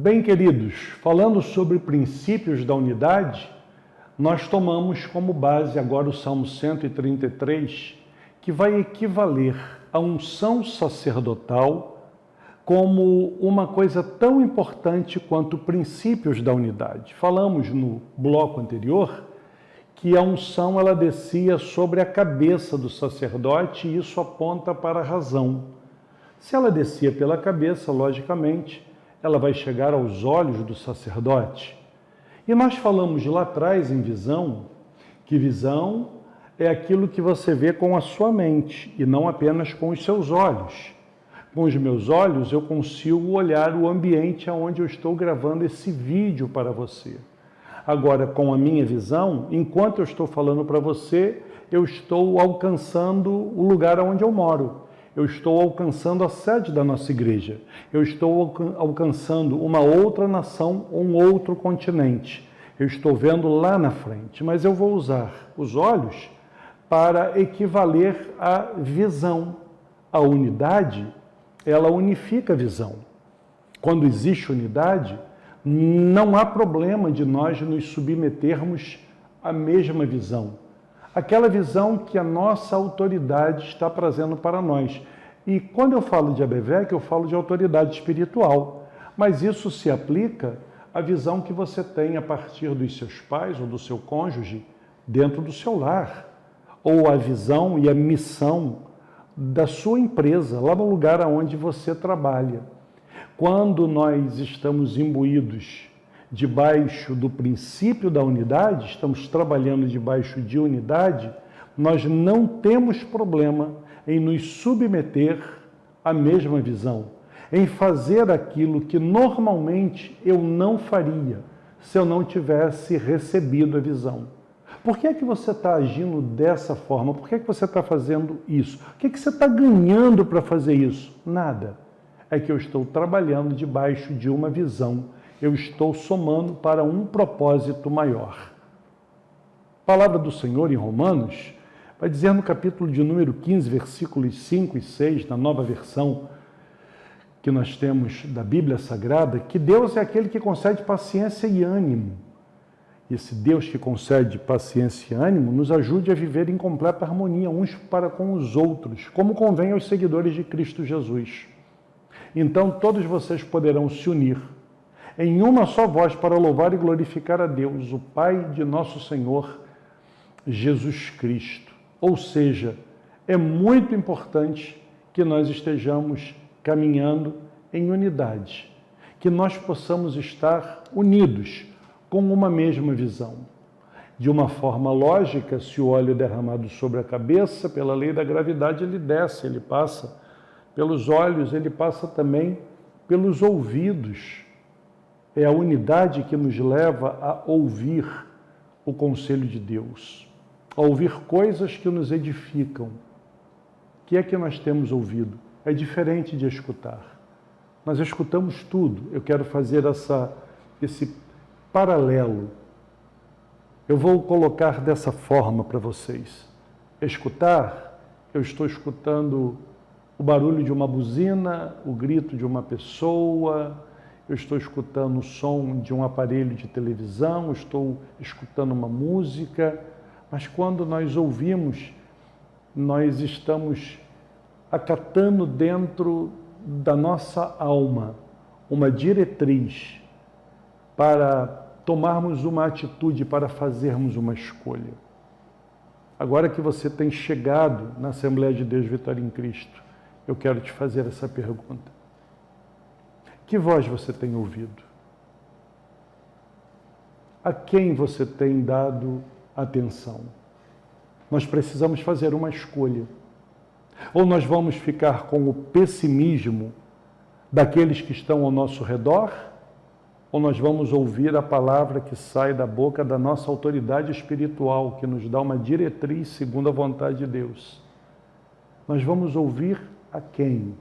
Bem, queridos, falando sobre princípios da unidade, nós tomamos como base agora o Salmo 133, que vai equivaler à unção sacerdotal como uma coisa tão importante quanto princípios da unidade. Falamos no bloco anterior que a unção ela descia sobre a cabeça do sacerdote e isso aponta para a razão. Se ela descia pela cabeça, logicamente, ela vai chegar aos olhos do sacerdote. E nós falamos lá atrás em visão, que visão é aquilo que você vê com a sua mente e não apenas com os seus olhos. Com os meus olhos eu consigo olhar o ambiente onde eu estou gravando esse vídeo para você. Agora, com a minha visão, enquanto eu estou falando para você, eu estou alcançando o lugar onde eu moro. Eu estou alcançando a sede da nossa igreja. Eu estou alcançando uma outra nação, um outro continente. Eu estou vendo lá na frente, mas eu vou usar os olhos para equivaler à visão. A unidade, ela unifica a visão. Quando existe unidade, não há problema de nós nos submetermos à mesma visão. Aquela visão que a nossa autoridade está trazendo para nós. E quando eu falo de ABVEC, eu falo de autoridade espiritual. Mas isso se aplica à visão que você tem a partir dos seus pais ou do seu cônjuge dentro do seu lar. Ou a visão e a missão da sua empresa, lá no lugar onde você trabalha. Quando nós estamos imbuídos debaixo do princípio da unidade, estamos trabalhando debaixo de unidade, nós não temos problema em nos submeter à mesma visão, em fazer aquilo que normalmente eu não faria se eu não tivesse recebido a visão. Por que é que você está agindo dessa forma? Por que é que você está fazendo isso? O que é que você está ganhando para fazer isso? Nada. É que eu estou trabalhando debaixo de uma visão. Eu estou somando para um propósito maior. A palavra do Senhor em Romanos vai dizer no capítulo de número 15, versículos 5 e 6, na nova versão que nós temos da Bíblia Sagrada, que Deus é aquele que concede paciência e ânimo. E esse Deus que concede paciência e ânimo nos ajude a viver em completa harmonia uns para com os outros, como convém aos seguidores de Cristo Jesus. Então todos vocês poderão se unir em uma só voz para louvar e glorificar a Deus, o Pai de nosso Senhor Jesus Cristo. Ou seja, é muito importante que nós estejamos caminhando em unidade, que nós possamos estar unidos com uma mesma visão. De uma forma lógica, se o óleo é derramado sobre a cabeça, pela lei da gravidade ele desce, ele passa pelos olhos, ele passa também pelos ouvidos. É a unidade que nos leva a ouvir o conselho de Deus, a ouvir coisas que nos edificam. O que é que nós temos ouvido? É diferente de escutar. Nós escutamos tudo. Eu quero fazer esse paralelo. Eu vou colocar dessa forma para vocês. Escutar, eu estou escutando o barulho de uma buzina, o grito de uma pessoa, eu estou escutando o som de um aparelho de televisão, estou escutando uma música, mas quando nós ouvimos, nós estamos acatando dentro da nossa alma uma diretriz para tomarmos uma atitude, para fazermos uma escolha. Agora que você tem chegado na Assembleia de Deus Vitória em Cristo, eu quero te fazer essa pergunta. Que voz você tem ouvido? A quem você tem dado atenção? Nós precisamos fazer uma escolha. Ou nós vamos ficar com o pessimismo daqueles que estão ao nosso redor, ou nós vamos ouvir a palavra que sai da boca da nossa autoridade espiritual, que nos dá uma diretriz segundo a vontade de Deus. Nós vamos ouvir a quem?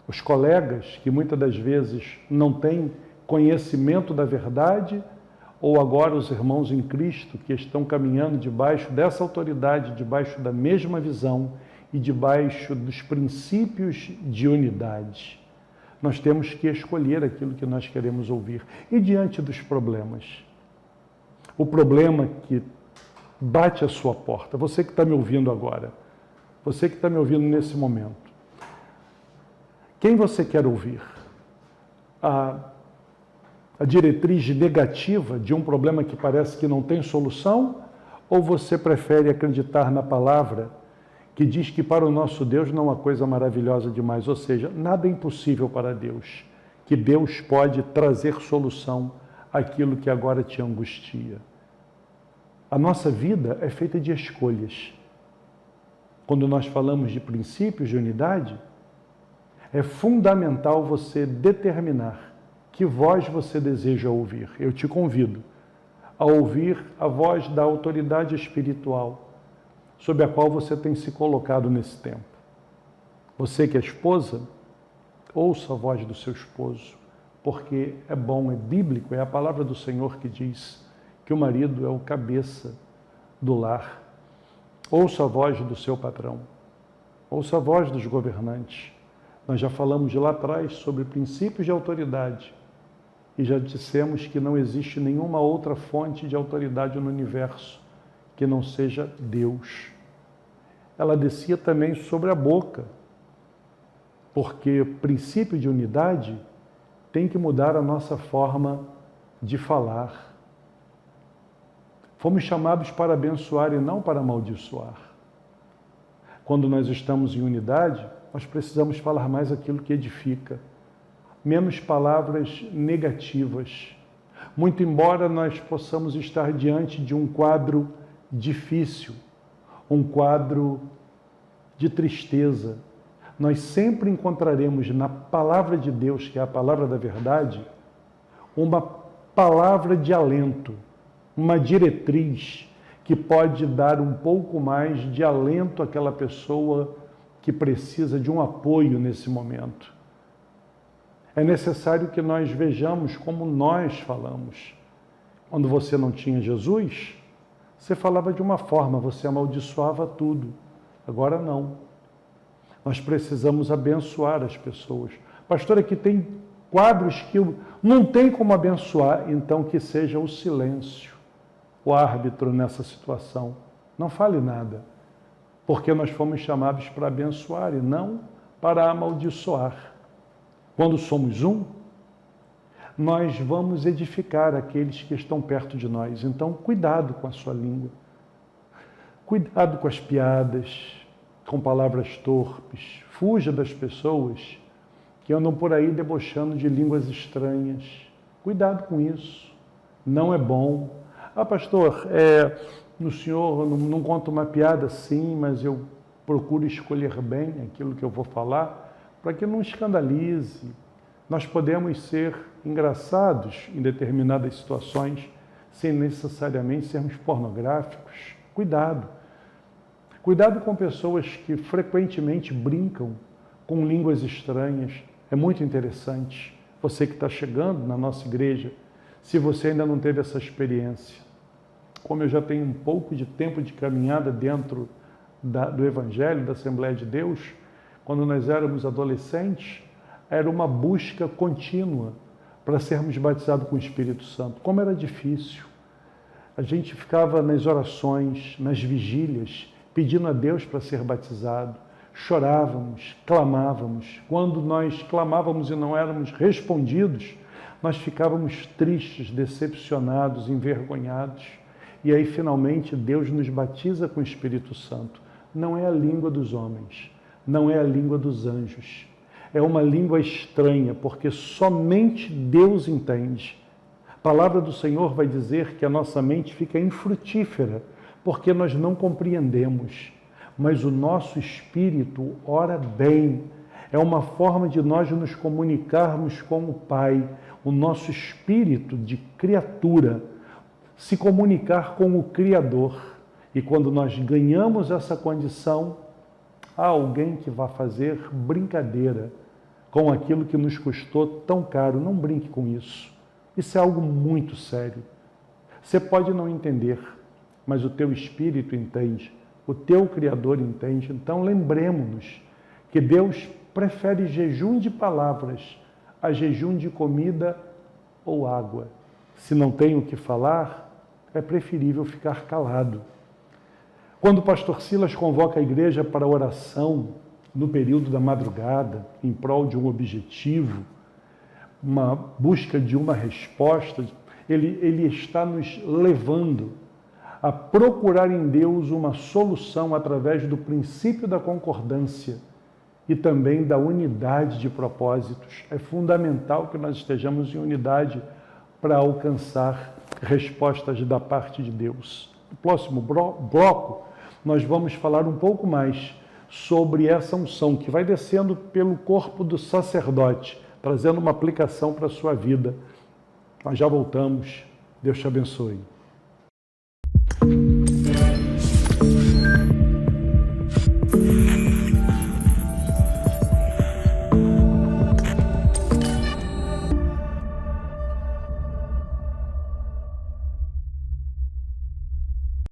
Os colegas que muitas das vezes não têm conhecimento da verdade, ou agora os irmãos em Cristo que estão caminhando debaixo dessa autoridade, debaixo da mesma visão e debaixo dos princípios de unidade. Nós temos que escolher aquilo que nós queremos ouvir. E diante dos problemas? O problema que bate à sua porta, você que está me ouvindo agora, você que está me ouvindo nesse momento, quem você quer ouvir? A diretriz negativa de um problema que parece que não tem solução? Ou você prefere acreditar na palavra que diz que para o nosso Deus não há coisa maravilhosa demais, ou seja, nada é impossível para Deus, que Deus pode trazer solução àquilo que agora te angustia? A nossa vida é feita de escolhas. Quando nós falamos de princípios de unidade, é fundamental você determinar que voz você deseja ouvir. Eu te convido a ouvir a voz da autoridade espiritual sob a qual você tem se colocado nesse tempo. Você que é esposa, ouça a voz do seu esposo, porque é bom, é bíblico, é a palavra do Senhor que diz que o marido é o cabeça do lar. Ouça a voz do seu patrão, ouça a voz dos governantes. Nós já falamos de lá atrás sobre princípios de autoridade e já dissemos que não existe nenhuma outra fonte de autoridade no universo que não seja Deus. Ela descia também sobre a boca, porque o princípio de unidade tem que mudar a nossa forma de falar. Fomos chamados para abençoar e não para amaldiçoar. Quando nós estamos em unidade, nós precisamos falar mais aquilo que edifica, menos palavras negativas. Muito embora nós possamos estar diante de um quadro difícil, um quadro de tristeza, nós sempre encontraremos na palavra de Deus, que é a palavra da verdade, uma palavra de alento, uma diretriz que pode dar um pouco mais de alento àquela pessoa que precisa de um apoio nesse momento. É necessário que nós vejamos como nós falamos. Quando você não tinha Jesus, você falava de uma forma, você amaldiçoava tudo. Agora não. Nós precisamos abençoar as pessoas. Pastor, aqui tem quadros que não tem como abençoar, então que seja o silêncio o árbitro nessa situação. Não fale nada, porque nós fomos chamados para abençoar e não para amaldiçoar. Quando somos um, nós vamos edificar aqueles que estão perto de nós. Então, cuidado com a sua língua. Cuidado com as piadas, com palavras torpes. Fuja das pessoas que andam por aí debochando de línguas estranhas. Cuidado com isso. Não é bom. Ah, pastor, o senhor não conta uma piada, sim, mas eu procuro escolher bem aquilo que eu vou falar para que não escandalize. Nós podemos ser engraçados em determinadas situações sem necessariamente sermos pornográficos. Cuidado. Cuidado com pessoas que frequentemente brincam com línguas estranhas. É muito interessante. Você que está chegando na nossa igreja, se você ainda não teve essa experiência. Como eu já tenho um pouco de tempo de caminhada dentro do Evangelho, da Assembleia de Deus, quando nós éramos adolescentes, era uma busca contínua para sermos batizados com o Espírito Santo. Como era difícil. A gente ficava nas orações, nas vigílias, pedindo a Deus para ser batizado. Chorávamos, clamávamos. Quando nós clamávamos e não éramos respondidos, nós ficávamos tristes, decepcionados, envergonhados. E aí, finalmente, Deus nos batiza com o Espírito Santo. Não é a língua dos homens, não é a língua dos anjos. É uma língua estranha, porque somente Deus entende. A palavra do Senhor vai dizer que a nossa mente fica infrutífera, porque nós não compreendemos. Mas o nosso espírito ora bem. É uma forma de nós nos comunicarmos com o Pai. O nosso espírito de criatura se comunicar com o Criador. E quando nós ganhamos essa condição, há alguém que vai fazer brincadeira com aquilo que nos custou tão caro. Não brinque com isso. Isso é algo muito sério. Você pode não entender, mas o teu espírito entende, o teu Criador entende. Então lembremos-nos que Deus prefere jejum de palavras a jejum de comida ou água. Se não tem o que falar, é preferível ficar calado. Quando o pastor Silas convoca a igreja para a oração no período da madrugada, em prol de um objetivo, uma busca de uma resposta, ele está nos levando a procurar em Deus uma solução através do princípio da concordância e também da unidade de propósitos. É fundamental que nós estejamos em unidade para alcançar respostas da parte de Deus. No próximo bloco, nós vamos falar um pouco mais sobre essa unção que vai descendo pelo corpo do sacerdote, trazendo uma aplicação para a sua vida. Nós já voltamos. Deus te abençoe.